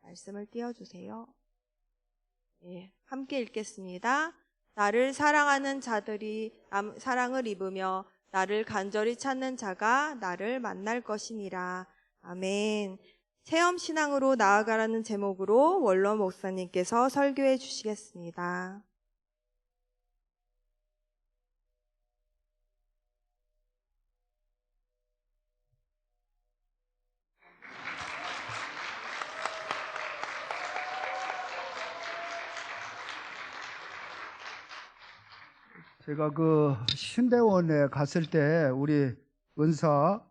말씀을 띄워주세요. 예, 함께 읽겠습니다. 나를 사랑하는 자들이 사랑을 입으며 나를 간절히 찾는 자가 나를 만날 것이니라. 아멘. 체험신앙으로 나아가라는 제목으로 원로 목사님께서 설교해 주시겠습니다. 제가 그 신대원에 갔을 때 우리 은사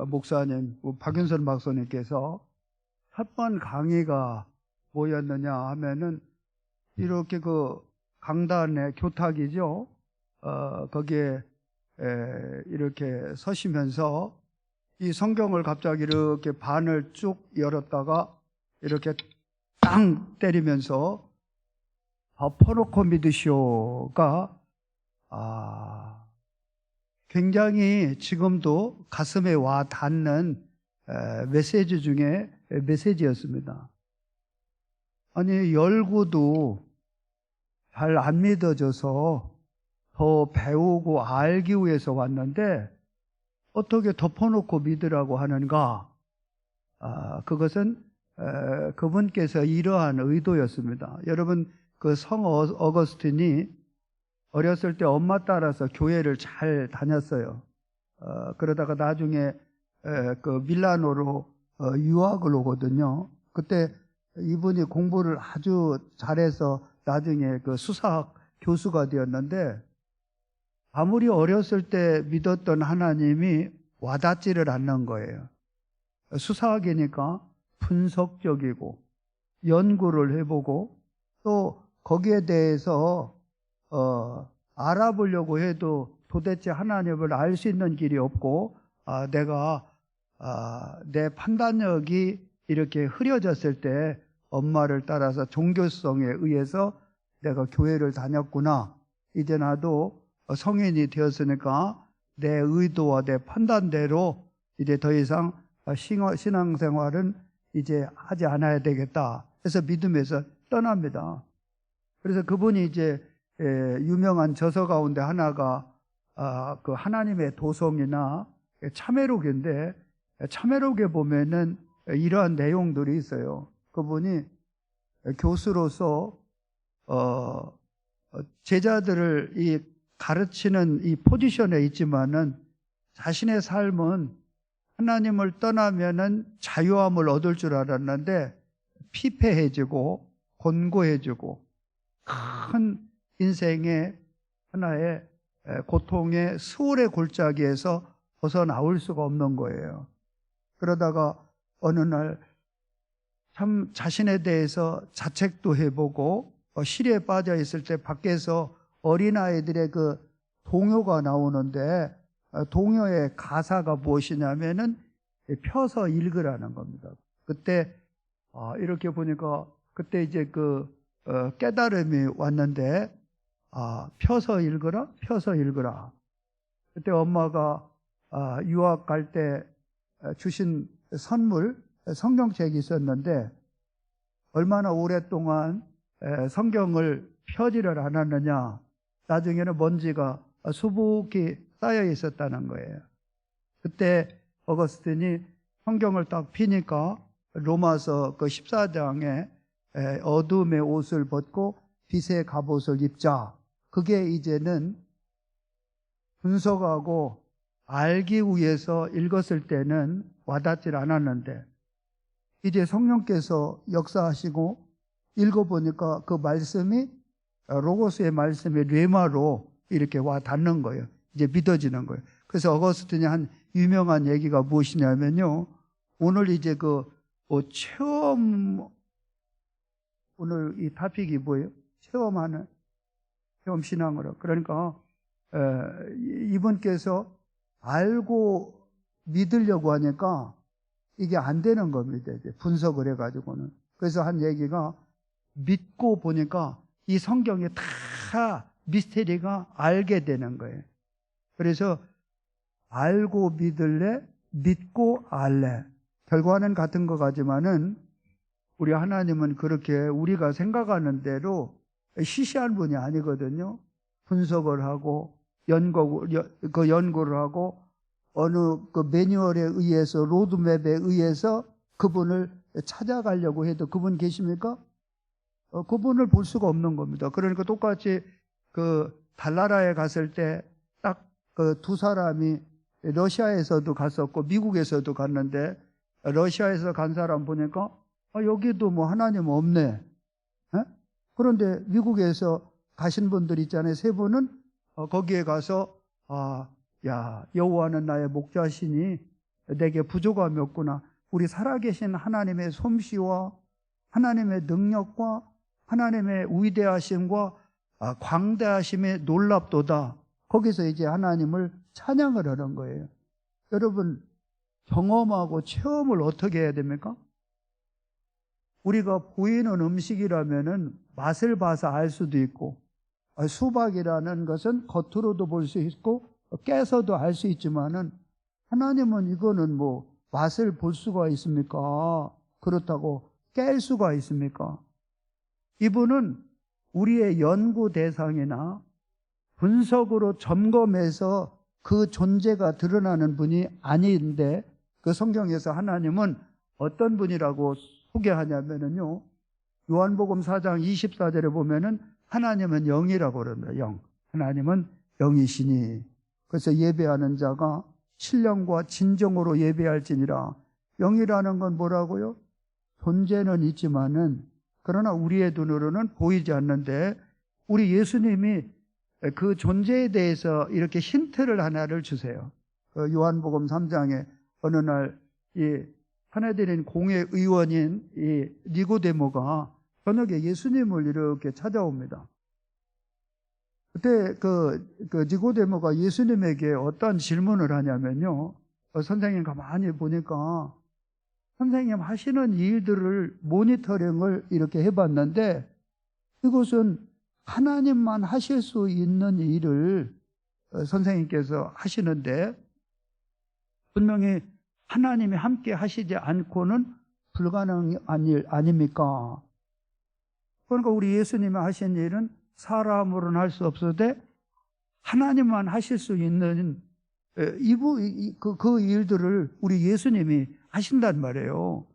목사님, 박윤선 박사님께서 첫 번 강의가 뭐였느냐 하면은 이렇게 그 강단의 교탁이죠. 거기에 이렇게 서시면서 이 성경을 갑자기 이렇게 반을 쭉 열었다가 이렇게 땅 때리면서 엎어놓고 믿으시오가 굉장히 지금도 가슴에 와 닿는 메시지 중에 메시지였습니다. 아니, 열고도 잘 안 믿어져서 더 배우고 알기 위해서 왔는데 어떻게 덮어놓고 믿으라고 하는가? 그것은 그분께서 이러한 의도였습니다. 여러분, 그 성 어거스틴이 어렸을 때 엄마 따라서 교회를 잘 다녔어요. 그러다가 나중에 그 밀라노로 유학을 오거든요. 그때 이분이 공부를 아주 잘해서 나중에 그 수사학 교수가 되었는데 아무리 어렸을 때 믿었던 하나님이 와닿지를 않는 거예요. 수사학이니까 분석적이고 연구를 해보고 또 거기에 대해서 알아보려고 해도 도대체 하나님을 알 수 있는 길이 없고 내가 내 판단력이 이렇게 흐려졌을 때 엄마를 따라서 종교성에 의해서 내가 교회를 다녔구나. 이제 나도 성인이 되었으니까 내 의도와 내 판단대로 이제 더 이상 신앙생활은 이제 하지 않아야 되겠다 해서 믿음에서 떠납니다. 그래서 그분이 이제 유명한 저서 가운데 하나가 그 하나님의 도성이나 참회록인데 참회록에 보면은 이러한 내용들이 있어요. 그분이 교수로서 제자들을 이 가르치는 이 포지션에 있지만은 자신의 삶은 하나님을 떠나면은 자유함을 얻을 줄 알았는데 피폐해지고 곤고해지고 큰 인생의 하나의 고통의 수월의 골짜기에서 벗어나올 수가 없는 거예요. 그러다가 어느 날 참 자신에 대해서 자책도 해보고 시리에 빠져 있을 때 밖에서 어린아이들의 그 동요가 나오는데 동요의 가사가 무엇이냐면은 펴서 읽으라는 겁니다. 그때 이렇게 보니까 그때 이제 그 깨달음이 왔는데 펴서 읽으라, 펴서 읽으라. 그때 엄마가 유학 갈 때 주신 선물 성경책이 있었는데 얼마나 오랫동안 성경을 펴지를 않았느냐. 나중에는 먼지가 수북히 쌓여 있었다는 거예요. 그때 어거스틴이 성경을 딱 피니까 로마서 그 14장에 어둠의 옷을 벗고 빛의 갑옷을 입자. 그게 이제는 분석하고 알기 위해서 읽었을 때는 와닿질 않았는데 이제 성령께서 역사하시고 읽어보니까 그 말씀이 로고스의 말씀이 레마로 이렇게 와 닿는 거예요. 이제 믿어지는 거예요. 그래서 어거스틴이 한 유명한 얘기가 무엇이냐면요. 오늘 이제 그 체험, 오늘 이 토픽이 뭐예요? 체험 신앙으로. 그러니까 이분께서 알고 믿으려고 하니까 이게 안 되는 겁니다. 이제 분석을 해가지고는. 그래서 한 얘기가 믿고 보니까 이 성경에 다 미스테리가 알게 되는 거예요. 그래서 알고 믿을래, 믿고 알래. 결과는 같은 것 같지만은 우리 하나님은 그렇게 우리가 생각하는 대로 시시한 분이 아니거든요. 분석을 하고 연구를 하고 어느 그 매뉴얼에 의해서 로드맵에 의해서 그분을 찾아가려고 해도 그분 계십니까? 그분을 볼 수가 없는 겁니다. 그러니까 똑같이 그 달나라에 갔을 때 딱 그 두 사람이 러시아에서도 갔었고 미국에서도 갔는데 러시아에서 간 사람 보니까 여기도 뭐 하나님 없네. 에? 그런데 미국에서 가신 분들 있잖아요. 세 분은 거기에 가서 야, 여호와는 나의 목자시니 내게 부족함이 없구나. 우리 살아계신 하나님의 솜씨와 하나님의 능력과 하나님의 위대하심과 광대하심에 놀랍도다. 거기서 이제 하나님을 찬양을 하는 거예요. 여러분, 경험하고 체험을 어떻게 해야 됩니까? 우리가 보이는 음식이라면은 맛을 봐서 알 수도 있고, 수박이라는 것은 겉으로도 볼 수 있고 깨서도 알 수 있지만은 하나님은 이거는 뭐 맛을 볼 수가 있습니까? 그렇다고 깰 수가 있습니까? 이분은 우리의 연구 대상이나 분석으로 점검해서 그 존재가 드러나는 분이 아닌데 그 성경에서 하나님은 어떤 분이라고 소개하냐면요. 요한복음 4장 24절에 보면은 하나님은 영이라고 그럽니다. 영. 하나님은 영이시니. 그래서 예배하는 자가 신령과 진정으로 예배할지니라. 영이라는 건 뭐라고요? 존재는 있지만은 그러나 우리의 눈으로는 보이지 않는데 우리 예수님이 그 존재에 대해서 이렇게 힌트를 하나를 주세요. 요한복음 3장에 어느 날 이 사내들인 공회 의원인 이 니고데모가 저녁에 예수님을 이렇게 찾아옵니다. 그때 그 니고데모가 예수님에게 어떤 질문을 하냐면요. 선생님 가만히 보니까 선생님 하시는 일들을 모니터링을 이렇게 해봤는데 이것은 하나님만 하실 수 있는 일을 선생님께서 하시는데 분명히 하나님이 함께 하시지 않고는 불가능한 일 아닙니까? 그러니까 우리 예수님이 하신 일은 사람으로는 할 수 없어도 하나님만 하실 수 있는 그 일들을 우리 예수님이 하신단 말이에요.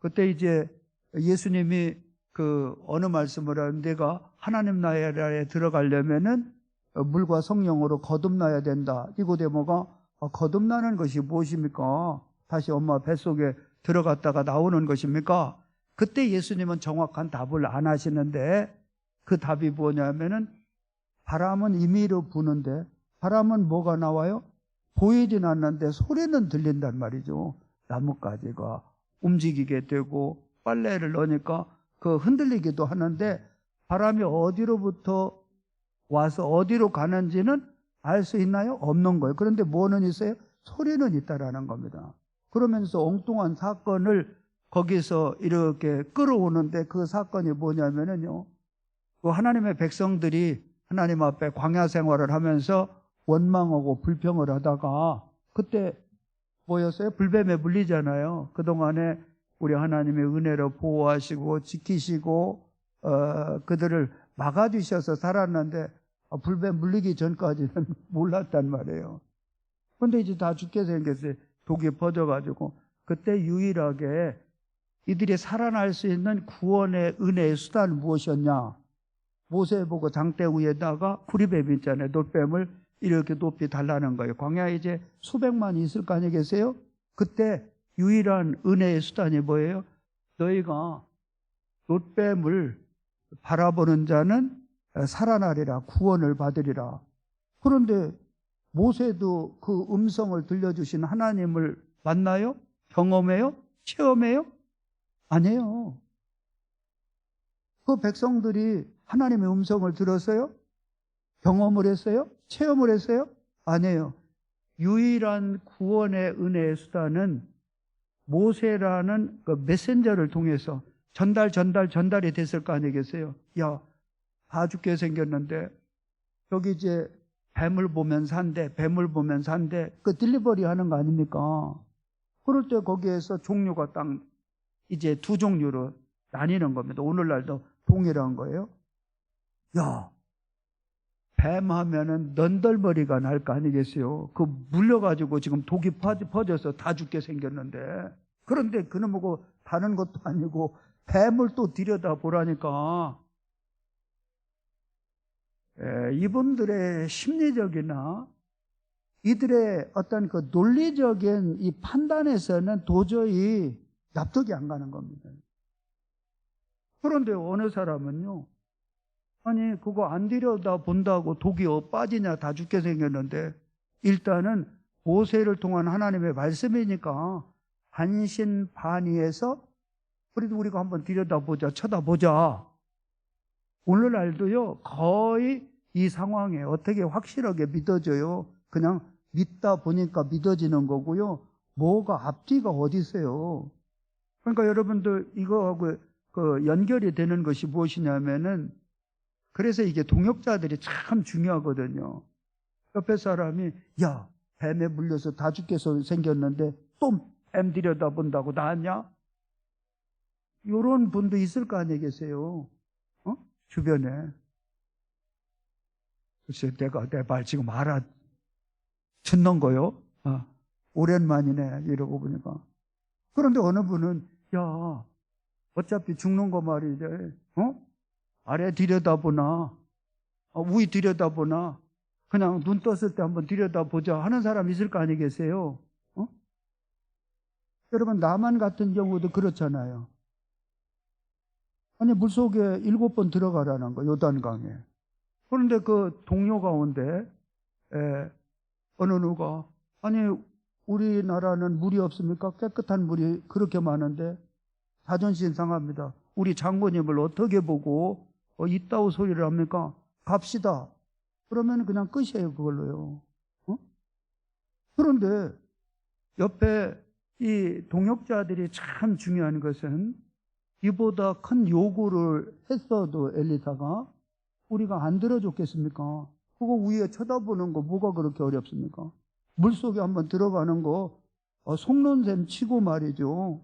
그때 이제 예수님이 그 어느 말씀을 하는데 내가 하나님 나라에 들어가려면은 물과 성령으로 거듭나야 된다. 니고데모가 거듭나는 것이 무엇입니까? 다시 엄마 뱃속에 들어갔다가 나오는 것입니까? 그때 예수님은 정확한 답을 안 하시는데 그 답이 뭐냐면은 바람은 임의로 부는데 바람은 뭐가 나와요? 보이진 않는데 소리는 들린단 말이죠. 나뭇가지가 움직이게 되고 빨래를 넣으니까 그 흔들리기도 하는데 바람이 어디로부터 와서 어디로 가는지는 알 수 있나요? 없는 거예요. 그런데 뭐는 있어요? 소리는 있다라는 겁니다. 그러면서 엉뚱한 사건을 거기서 이렇게 끌어오는데 그 사건이 뭐냐면요. 그 하나님의 백성들이 하나님 앞에 광야 생활을 하면서 원망하고 불평을 하다가 그때 뭐였어요? 불뱀에 물리잖아요. 그동안에 우리 하나님의 은혜로 보호하시고 지키시고 그들을 막아주셔서 살았는데 불뱀 물리기 전까지는 몰랐단 말이에요. 그런데 이제 다 죽게 생겼어요. 독이 퍼져가지고 그때 유일하게 이들이 살아날 수 있는 구원의 은혜의 수단은 무엇이었냐? 모세 보고 장대 위에다가 구리뱀 있잖아요. 놋뱀을 이렇게 높이 달라는 거예요. 광야에 이제 수백만이 있을 거 아니겠어요? 그때 유일한 은혜의 수단이 뭐예요? 너희가 놋뱀을 바라보는 자는 살아나리라, 구원을 받으리라. 그런데 모세도 그 음성을 들려주신 하나님을 만나요? 경험해요? 체험해요? 아니에요. 그 백성들이 하나님의 음성을 들었어요? 경험을 했어요? 체험을 했어요? 아니에요. 유일한 구원의 은혜의 수단은 모세라는 그 메신저를 통해서 전달이 됐을 거 아니겠어요? 야, 다 죽게 생겼는데 여기 이제 뱀을 보면 산대, 그 딜리버리 하는 거 아닙니까? 그럴 때 거기에서 종류가 딱 이제 두 종류로 나뉘는 겁니다. 오늘날도 동일한 거예요. 야, 뱀 하면은 넌덜머리가 날 거 아니겠어요? 그 물려가지고 지금 독이 퍼져서 다 죽게 생겼는데. 그런데 그놈하고 다른 것도 아니고 뱀을 또 들여다보라니까. 이분들의 심리적이나 이들의 어떤 그 논리적인 이 판단에서는 도저히 납득이 안 가는 겁니다. 그런데 어느 사람은요, 아니 그거 안 들여다본다고 독이 빠지냐, 다 죽게 생겼는데 일단은 모세를 통한 하나님의 말씀이니까 반신반의해서 그래도 우리가 한번 들여다보자, 쳐다보자. 오늘날도요, 거의 이 상황에 어떻게 확실하게 믿어져요? 그냥 믿다 보니까 믿어지는 거고요. 뭐가 앞뒤가 어디 있어요? 그러니까 여러분들 이거하고 그 연결이 되는 것이 무엇이냐면은, 그래서 이게 동역자들이 참 중요하거든요. 옆에 사람이 야, 뱀에 물려서 다 죽게 생겼는데 또 뱀 들여다본다고 나왔냐? 이런 분도 있을 거 아니겠어요? 주변에. 글쎄, 내가 내 말 지금 듣는 거요? 오랜만이네, 이러고 보니까. 그런데 어느 분은, 야, 어차피 죽는 거 말이래. 아래 들여다보나, 위 들여다보나, 그냥 눈 떴을 때 한번 들여다보자 하는 사람 있을 거 아니겠어요? 여러분, 나만 같은 경우도 그렇잖아요. 아니, 물속에 7번 들어가라는 거, 요단강에. 그런데 그 동료 가운데 어느 누가, 아니 우리나라는 물이 없습니까? 깨끗한 물이 그렇게 많은데 자존심 상합니다. 우리 장모님을 어떻게 보고 이따오 소리를 합니까? 갑시다. 그러면 그냥 끝이에요, 그걸로요. 그런데 옆에 이 동역자들이 참 중요한 것은, 이보다 큰 요구를 했어도 엘리사가 우리가 안 들어줬겠습니까? 그거 위에 쳐다보는 거 뭐가 그렇게 어렵습니까? 물속에 한번 들어가는 거 속는셈 치고 말이죠.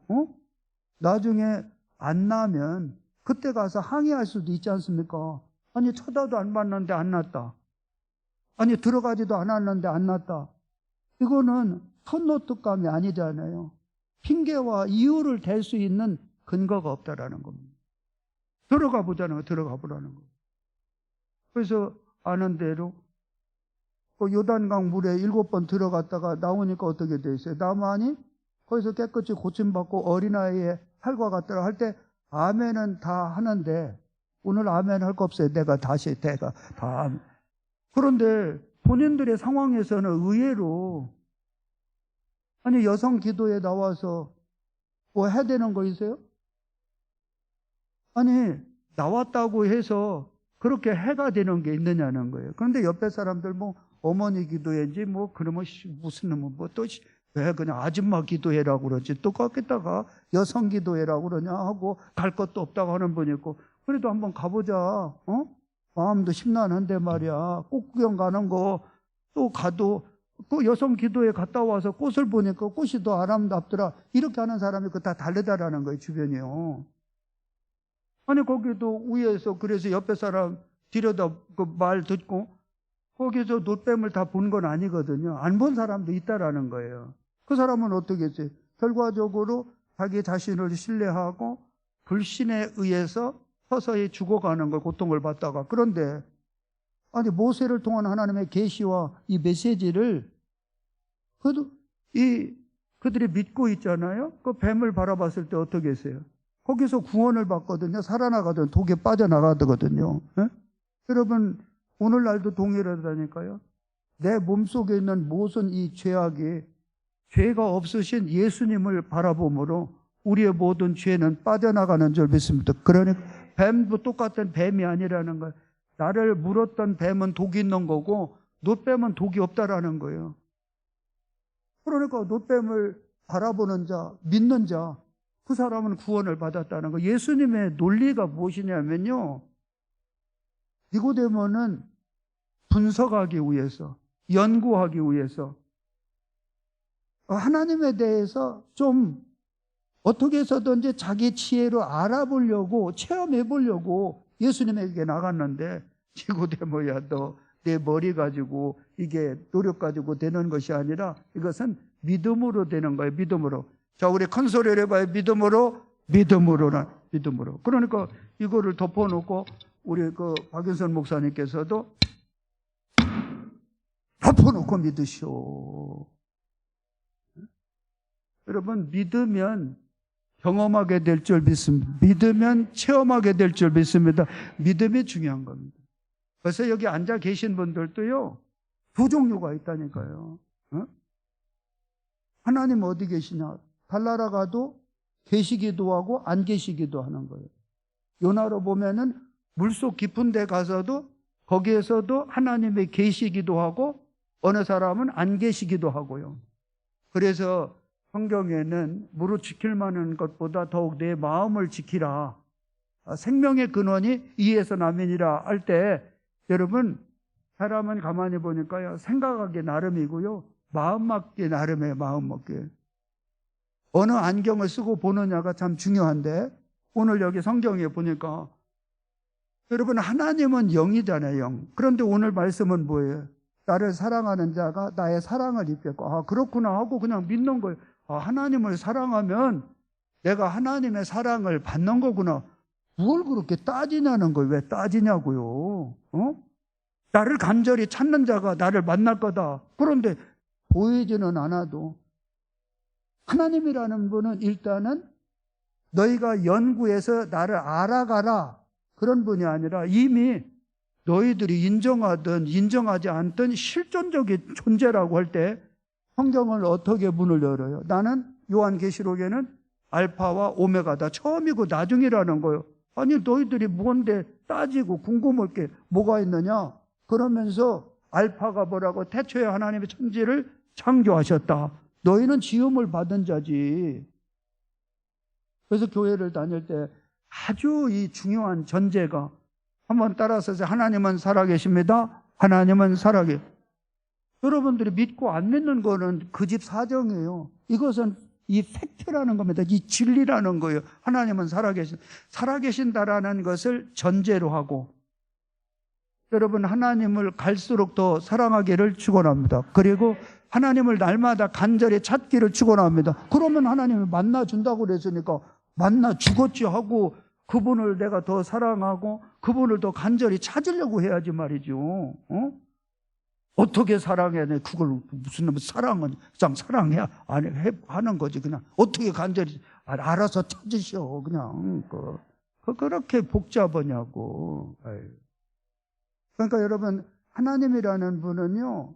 나중에 안 나면 그때 가서 항의할 수도 있지 않습니까? 아니 쳐다도 안 봤는데 안 났다. 아니 들어가지도 않았는데 안 났다. 이거는 선노특감이 아니잖아요. 핑계와 이유를 댈 수 있는 근거가 없다라는 겁니다. 들어가 보자는 거, 들어가 보라는 거. 그래서 아는 대로 그 요단강 물에 7번 들어갔다가 나오니까 어떻게 돼 있어요? 나만이 거기서 깨끗이 고침받고 어린아이의 팔과 같더라 할 때 아멘은 다 하는데, 오늘 아멘 할 거 없어요. 내가 다 아멘. 그런데 본인들의 상황에서는 의외로, 아니 여성 기도에 나와서 뭐 해야 되는 거 있어요? 아니 나왔다고 해서 그렇게 해가 되는 게 있느냐는 거예요. 그런데 옆에 사람들 뭐 어머니 기도회인지 뭐 그러면 무슨 놈은 뭐 또 왜 그냥 아줌마 기도회라고 그러지, 또 거기다가 여성 기도회라고 그러냐 하고 갈 것도 없다고 하는 분이 있고, 그래도 한번 가보자. 마음도 심란한데 말이야. 꽃 구경 가는 거 또 가도 그 여성 기도회 갔다 와서 꽃을 보니까 꽃이 더 아름답더라. 이렇게 하는 사람이 다 다르다라는 거예요, 주변이요. 아니 거기도 위에서 그래서 옆에 사람 들여다 그 말 듣고 거기서 놋뱀을 다 본 건 아니거든요. 안 본 사람도 있다라는 거예요. 그 사람은 어떻게 했어요? 결과적으로 자기 자신을 신뢰하고 불신에 의해서 서서히 죽어가는 걸, 고통을 받다가. 그런데 아니 모세를 통한 하나님의 계시와 이 메시지를 그들이 믿고 있잖아요. 그 뱀을 바라봤을 때 어떻게 했어요? 거기서 구원을 받거든요. 살아나가든 독에 빠져나가거든요. 여러분 오늘날도 동일하다니까요. 내 몸속에 있는 모든 이 죄악이 죄가 없으신 예수님을 바라봄으로 우리의 모든 죄는 빠져나가는 줄 믿습니다. 그러니까 뱀도 똑같은 뱀이 아니라는 거예요. 나를 물었던 뱀은 독이 있는 거고 놋뱀은 독이 없다라는 거예요. 그러니까 놋뱀을 바라보는 자, 믿는 자, 그 사람은 구원을 받았다는 거. 예수님의 논리가 무엇이냐면요, 니고데모는 분석하기 위해서, 연구하기 위해서 하나님에 대해서 좀 어떻게 해서든지 자기 지혜로 알아보려고 체험해 보려고 예수님에게 나갔는데 지구대모야 너 내 머리 가지고 이게 노력 가지고 되는 것이 아니라 이것은 믿음으로 되는 거예요. 믿음으로. 자, 우리 큰 소리를 해봐요. 믿음으로. 그러니까 이거를 덮어놓고 우리 그 박윤선 목사님께서도 덮어놓고 믿으시오. 여러분, 믿으면 경험하게 될 줄 믿습니다. 믿으면 체험하게 될 줄 믿습니다. 믿음이 중요한 겁니다. 그래서 여기 앉아 계신 분들도요, 두 종류가 있다니까요. 하나님 어디 계시냐? 달나라 가도 계시기도 하고 안 계시기도 하는 거예요. 요나로 보면은 물속 깊은 데 가서도 거기에서도 하나님이 계시기도 하고 어느 사람은 안 계시기도 하고요. 그래서 성경에는 무릇 지킬 만한 것보다 더욱 내 마음을 지키라. 생명의 근원이 이에서 나면이라 할 때 여러분, 사람은 가만히 보니까요, 생각하기 나름이고요, 마음 먹기 나름이에요. 마음 먹기. 어느 안경을 쓰고 보느냐가 참 중요한데 오늘 여기 성경에 보니까 여러분, 하나님은 영이잖아요. 영. 그런데 오늘 말씀은 뭐예요? 나를 사랑하는 자가 나의 사랑을 입겠고, 아 그렇구나 하고 그냥 믿는 거예요. 아, 하나님을 사랑하면 내가 하나님의 사랑을 받는 거구나. 뭘 그렇게 따지냐는 거예요. 왜 따지냐고요. 나를 간절히 찾는 자가 나를 만날 거다. 그런데 보이지는 않아도 하나님이라는 분은 일단은 너희가 연구해서 나를 알아가라, 그런 분이 아니라 이미 너희들이 인정하든 인정하지 않든 실존적인 존재라고 할 때 성경을 어떻게 문을 열어요? 나는 요한계시록에는 알파와 오메가다, 처음이고 나중이라는 거예요. 아니 너희들이 뭔데 따지고 궁금할 게 뭐가 있느냐? 그러면서 알파가 뭐라고? 태초에 하나님의 천지를 창조하셨다. 너희는 지음을 받은 자지. 그래서 교회를 다닐 때 아주 이 중요한 전제가, 한번 따라서 하나님은 살아계십니다. 하나님은 살아계. 여러분들이 믿고 안 믿는 거는 그 집 사정이에요. 이것은 이 팩트라는 겁니다. 이 진리라는 거예요. 하나님은 살아계신다라는 것을 전제로 하고, 여러분 하나님을 갈수록 더 사랑하기를 축원합니다. 그리고 하나님을 날마다 간절히 찾기를 축원합니다. 그러면 하나님이 만나준다고 그랬으니까 만나 주겠지 하고 그분을 내가 더 사랑하고 그분을 더 간절히 찾으려고 해야지 말이죠. 어떻게 사랑해? 그걸 무슨 사랑은 그냥 사랑해야 하는 거지. 그냥 어떻게 간절히 알아서 찾으셔. 그냥 그렇게 복잡하냐고. 그러니까 여러분, 하나님이라는 분은요,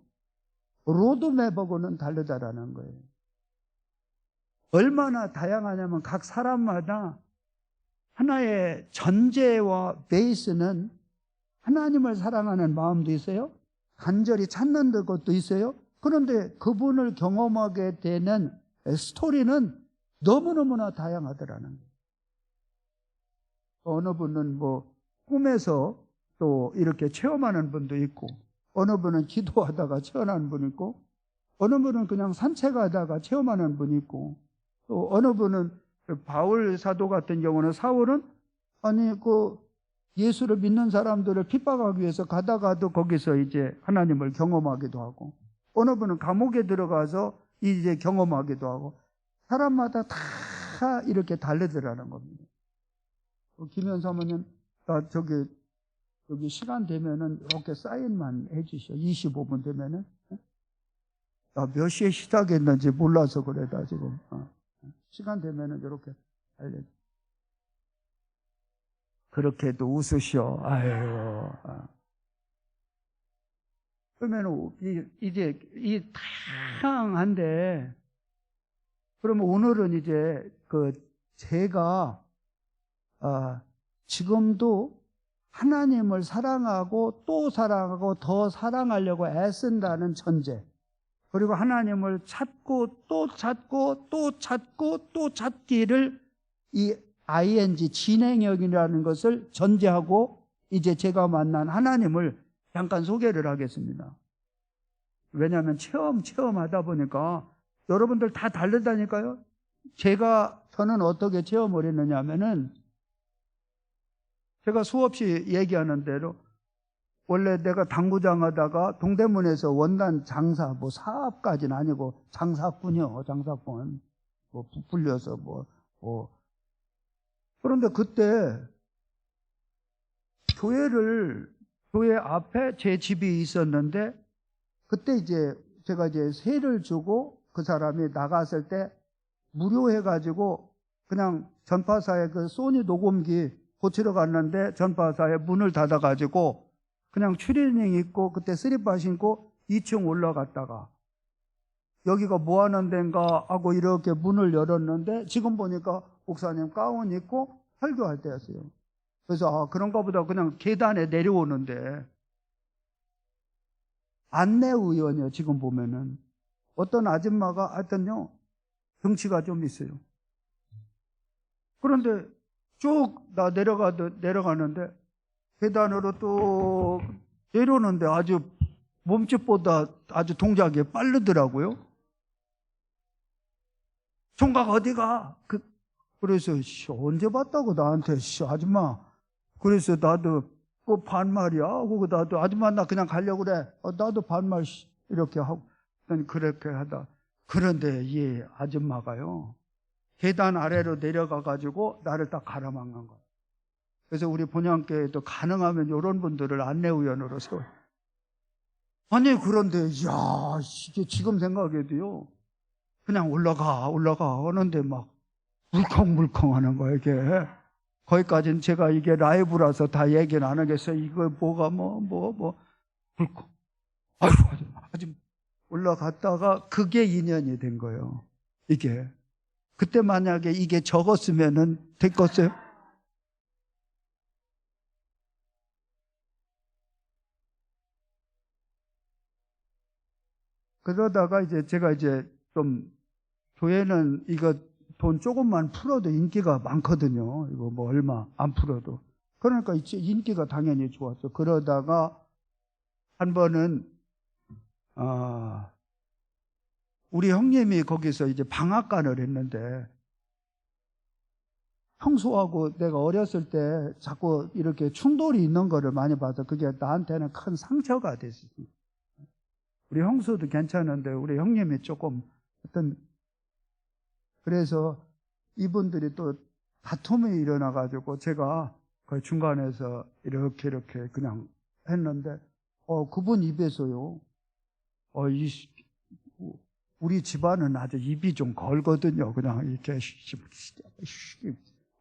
로드맵하고는 다르다라는 거예요. 얼마나 다양하냐면 각 사람마다 하나의 전제와 베이스는 하나님을 사랑하는 마음도 있어요. 간절히 찾는 것도 있어요. 그런데 그분을 경험하게 되는 스토리는 너무너무나 다양하더라는 거예요. 어느 분은 뭐 꿈에서 또 이렇게 체험하는 분도 있고, 어느 분은 기도하다가 체험하는 분이 있고, 어느 분은 그냥 산책하다가 체험하는 분이 있고, 또 어느 분은 바울 사도 같은 경우는, 사울은 아니 예수를 믿는 사람들을 핍박하기 위해서 가다가도 거기서 이제 하나님을 경험하기도 하고, 어느 분은 감옥에 들어가서 이제 경험하기도 하고, 사람마다 다 이렇게 다르더라는 겁니다. 김현 사모님, 여기 시간 되면은 이렇게 사인만 해주셔. 25분 되면은. 몇 시에 시작했는지 몰라서 그래, 나 지금. 시간 되면은 이렇게 알려줘. 그렇게도 웃으셔. 아유. 그러면 이제 이 다양한데, 그러면 오늘은 이제 제가 지금도 하나님을 사랑하고 또 사랑하고 더 사랑하려고 애쓴다는 전제, 그리고 하나님을 찾고 또 찾고 또 찾고 또 찾기를 이 ing 진행형이라는 것을 전제하고 이제 제가 만난 하나님을 잠깐 소개를 하겠습니다. 왜냐하면 체험하다 보니까 여러분들 다 다르다니까요. 저는 어떻게 체험을 했느냐 하면은, 제가 수없이 얘기하는 대로, 원래 내가 당구장 하다가 동대문에서 원단 장사, 뭐 사업까지는 아니고 장사꾼이요, 장사꾼. 뭐 부풀려서 그런데 그때 교회 앞에 제 집이 있었는데, 그때 이제 제가 이제 세를 주고 그 사람이 나갔을 때 무료 해가지고 그냥 전파사에 그 소니 녹음기 고치러 갔는데 전파사에 문을 닫아가지고 그냥 추리닝 입고 그때 쓰리빠 신고 2층 올라갔다가 여기가 뭐 하는 데인가 하고 이렇게 문을 열었는데, 지금 보니까 목사님 가운 입고 설교할 때였어요. 그래서 그런가 보다 그냥 계단에 내려오는데, 안내의원이요. 지금 보면은 어떤 아줌마가 하여튼요 덩치가 좀 있어요. 그런데 쭉 나 내려가는데 계단으로 또 내려오는데 아주 몸집보다 아주 동작이 빠르더라고요. 총각 어디가? 그래서 언제 봤다고 나한테 아줌마. 그래서 나도 그 반말이야 하고 나도 아줌마 나 그냥 가려고 그래. 나도 반말 이렇게 하고 그렇게 하다. 그런데 이 아줌마가요 계단 아래로 내려가 가지고 나를 딱 가로막는 거예요. 그래서 우리 본향교회도 가능하면 이런 분들을 안내위원으로 세워요. 아니 그런데 이게 지금 생각해도요 그냥 올라가 하는데 막 물컹물컹 하는 거예요 이게. 거기까지는 제가 이게 라이브라서 다 얘기는 안 하겠어요. 이거 뭐가 물컹. 아유 아주 올라갔다가 그게 인연이 된 거예요. 이게 그때 만약에 이게 적었으면은 됐겠어요? 그러다가 제가 좀 교회는 이거 돈 조금만 풀어도 인기가 많거든요. 이거 뭐 얼마 안 풀어도. 그러니까 인기가 당연히 좋았죠. 그러다가 한 번은 우리 형님이 거기서 이제 방앗간을 했는데, 평소하고 내가 어렸을 때 자꾸 이렇게 충돌이 있는 거를 많이 봐서 그게 나한테는 큰 상처가 됐어요. 우리 형수도 괜찮은데 우리 형님이 조금 그래서 이분들이 또 다툼이 일어나가지고 제가 그 중간에서 이렇게 그냥 했는데, 그분 입에서요, 우리 집안은 아주 입이 좀 걸거든요. 그냥 이렇게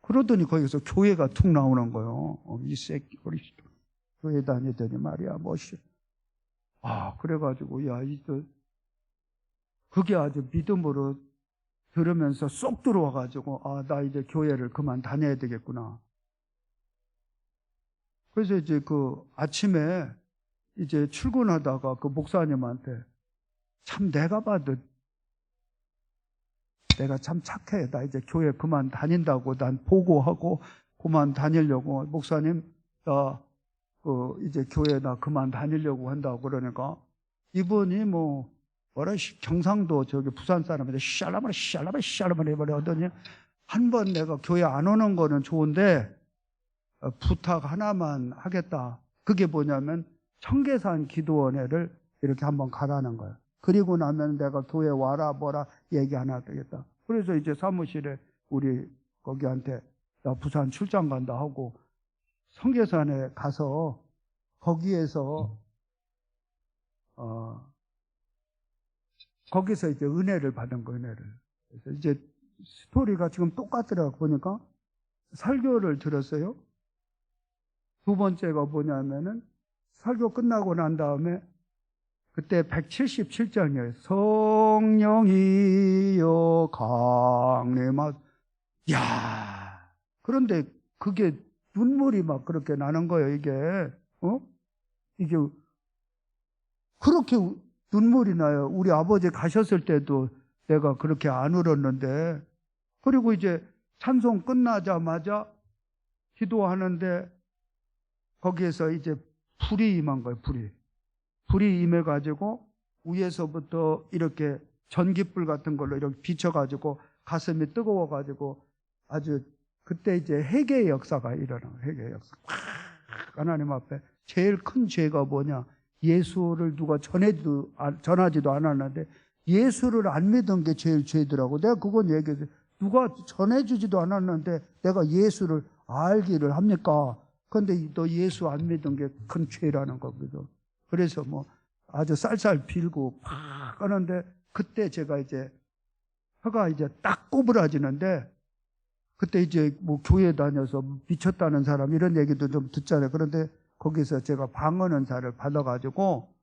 그러더니 거기서 교회가 툭 나오는 거예요. 이 새끼 우리 교회 다니더니 말이야 그래가지고 그게 아주 믿음으로 들으면서 쏙 들어와가지고 나 이제 교회를 그만 다녀야 되겠구나. 그래서 이제 그 아침에 이제 출근하다가 그 목사님한테 참 내가 봐도 내가 참 착해. 나 이제 교회 그만 다닌다고 난 보고하고 그만 다니려고. 목사님 나 이제 교회 나 그만 다니려고 한다고 그러니까 이분이 경상도 부산 사람인데 샬라바리 해버리더니 한 번 내가 교회 안 오는 거는 좋은데 부탁 하나만 하겠다. 그게 뭐냐면 청계산 기도원회를 이렇게 한번 가라는 거예요. 그리고 나면 내가 교회 와라 뭐라 얘기 하나 되겠다. 그래서 이제 사무실에 우리 거기한테 나 부산 출장 간다 하고 청계산에 가서 거기에서 거기서 이제 은혜를 받은 거, 은혜를. 그래서 이제 스토리가 지금 똑같더라고 보니까 설교를 들었어요. 두 번째가 뭐냐면은 설교 끝나고 난 다음에 그때 177장이에요. 성령이여 강림하. 그런데 그게 눈물이 막 그렇게 나는 거예요, 이게. 이게 그렇게 눈물이 나요. 우리 아버지 가셨을 때도 내가 그렇게 안 울었는데. 그리고 이제 찬송 끝나자마자 기도하는데 거기에서 이제 불이 임한 거예요, 불이 임해가지고 위에서부터 이렇게 전기불 같은 걸로 이렇게 비춰가지고 가슴이 뜨거워가지고 아주 그때 이제 회개의 역사가 일어나요. 회개의 역사. 하나님 앞에 제일 큰 죄가 뭐냐? 예수를 누가 전하지도 않았는데 예수를 안 믿은 게 제일 죄더라고. 내가 그건 얘기해서 누가 전해주지도 않았는데 내가 예수를 알기를 합니까? 그런데 너 예수 안 믿은 게 큰 죄라는 거거든. 그래서 뭐 아주 쌀쌀 빌고 팍 하는데 그때 제가 이제 혀가 이제 딱 꼬부라지는데 그때 이제 뭐 교회 다녀서 미쳤다는 사람 이런 얘기도 좀 듣잖아요. 그런데 거기서 제가 방언은사를 받아가지고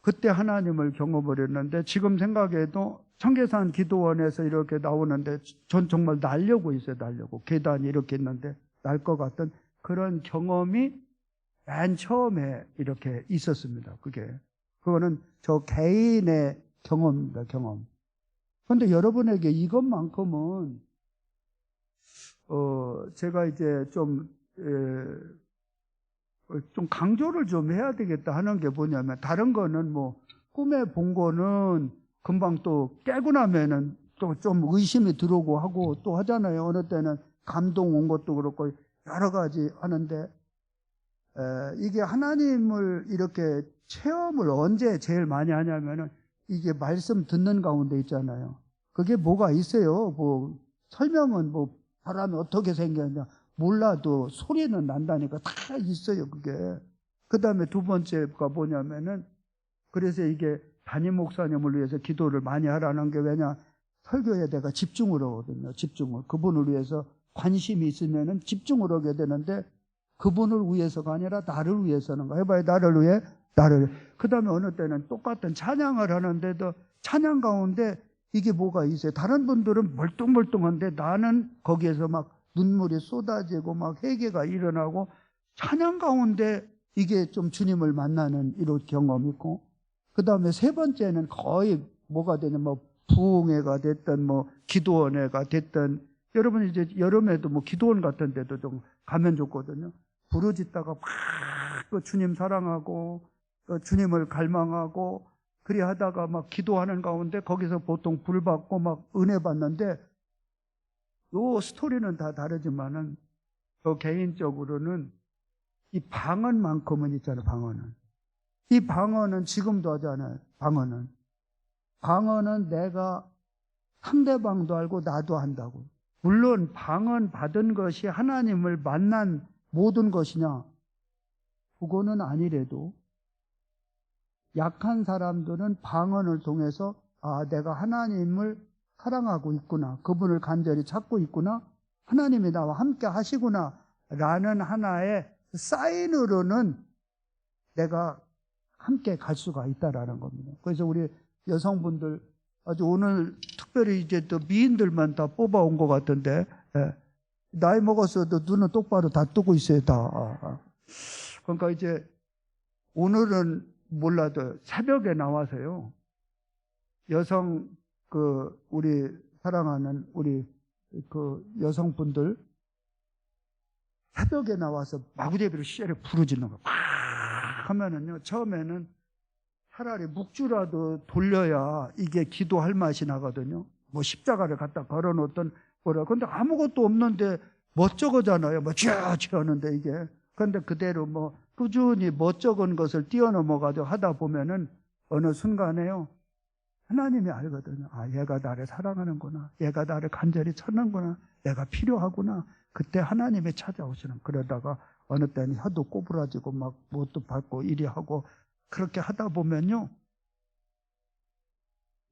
그때 하나님을 경험을 했는데 지금 생각해도 청계산 기도원에서 이렇게 나오는데 전 정말 날려고 있어요. 날려고. 계단이 이렇게 있는데 날 것 같은 그런 경험이 맨 처음에 이렇게 있었습니다. 그거는 저 개인의 경험입니다. 경험. 그런데 여러분에게 이것만큼은 제가 이제 좀 강조를 좀 해야 되겠다 하는 게 뭐냐면 다른 거는 뭐 꿈에 본 거는 금방 또 깨고 나면은 또 좀 의심이 들어오고 하고 또 하잖아요. 어느 때는 감동 온 것도 그렇고 여러 가지 하는데 이게 하나님을 이렇게 체험을 언제 제일 많이 하냐면은 이게 말씀 듣는 가운데 있잖아요. 그게 뭐가 있어요. 뭐 설명은 뭐 바람이 어떻게 생겼냐 몰라도 소리는 난다니까 다 있어요. 그게. 그 다음에 두 번째가 뭐냐면은 그래서 이게 담임 목사님을 위해서 기도를 많이 하라는 게 왜냐 설교에 내가 집중을 하거든요. 집중을. 그분을 위해서 관심이 있으면은 집중을 하게 되는데 그분을 위해서가 아니라 나를 위해서는 거. 해봐요. 나를 위해 나를. 그 다음에 어느 때는 똑같은 찬양을 하는데도 찬양 가운데 이게 뭐가 있어요. 다른 분들은 멀뚱멀뚱한데 나는 거기에서 막 눈물이 쏟아지고 막 회개가 일어나고 찬양 가운데 이게 좀 주님을 만나는 이런 경험이 있고 그 다음에 세 번째는 거의 뭐가 되냐 뭐 부흥회가 됐든 뭐 기도원회가 됐든 여러분 이제 여름에도 뭐 기도원 같은 데도 좀 가면 좋거든요. 부르짖다가 막 그 주님 사랑하고 주님을 갈망하고 그리 하다가 막 기도하는 가운데 거기서 보통 불 받고 막 은혜 받는데 요 스토리는 다 다르지만은 저 개인적으로는 이 방언만큼은 있잖아요. 방언은 이 방언은 지금도 하잖아요. 방언은 내가 상대방도 알고 나도 한다고. 물론 방언 받은 것이 하나님을 만난 모든 것이냐? 그거는 아니래도 약한 사람들은 방언을 통해서 아, 내가 하나님을 사랑하고 있구나. 그분을 간절히 찾고 있구나. 하나님이 나와 함께 하시구나. 라는 하나의 사인으로는 내가 함께 갈 수가 있다라는 겁니다. 그래서 우리 여성분들 아주 오늘 특별히 이제 또 미인들만 다 뽑아온 것 같은데 나이 먹었어도 눈은 똑바로 다 뜨고 있어요. 다. 그러니까 이제 오늘은 몰라도 새벽에 나와서요. 여성 우리 사랑하는 우리 여성분들 새벽에 나와서 마구대비로 시제를 부르짖는 거. 막 하면은요. 처음에는 차라리 묵주라도 돌려야 이게 기도할 맛이 나거든요. 뭐 십자가를 갖다 걸어놓던 뭐라. 근데 아무것도 없는데 멋쩍어잖아요. 멋쩍지 하는데 이게. 그런데 그대로 뭐 꾸준히 멋쩍은 것을 뛰어넘어가지고 하다 보면은 어느 순간에요. 하나님이 알거든요. 아, 얘가 나를 사랑하는구나. 얘가 나를 간절히 찾는구나. 내가 필요하구나. 그때 하나님이 찾아오시는. 그러다가 어느 때는 혀도 꼬부라지고 막 뭣도 받고 이리 하고 그렇게 하다 보면요.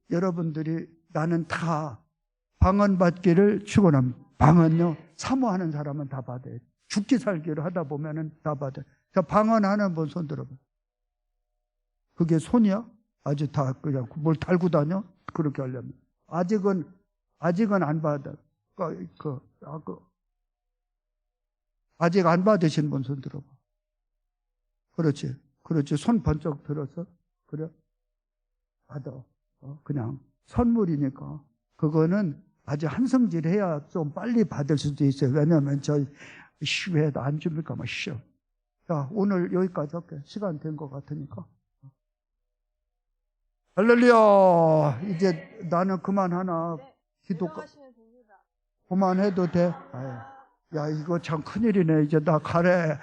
여러분들이 나는 다 방언 받기를 축원합니다. 방언요. 사모하는 사람은 다 받아요. 죽기 살기를 하다 보면은 다 받아요. 자, 방언하는 분 손 들어봐. 그게 손이야? 아주 다 그냥 뭘 달고 다녀? 그렇게 하려면. 아직은 안 받아. 아직 안 받으신 분 손 들어봐. 그렇지. 손 번쩍 들어서. 그래. 받아. 그냥 선물이니까. 그거는 아주 한성질 해야 좀 빨리 받을 수도 있어요. 왜냐하면 왜 안 줍니까? 막 쉬어. 자, 오늘 여기까지 할게. 시간 된 것 같으니까. 할렐루야. 이제 나는 그만하나. 기도가 내려가시면 됩니다. 그만해도 돼? 아유, 야, 이거 참 큰일이네. 이제 나 가래.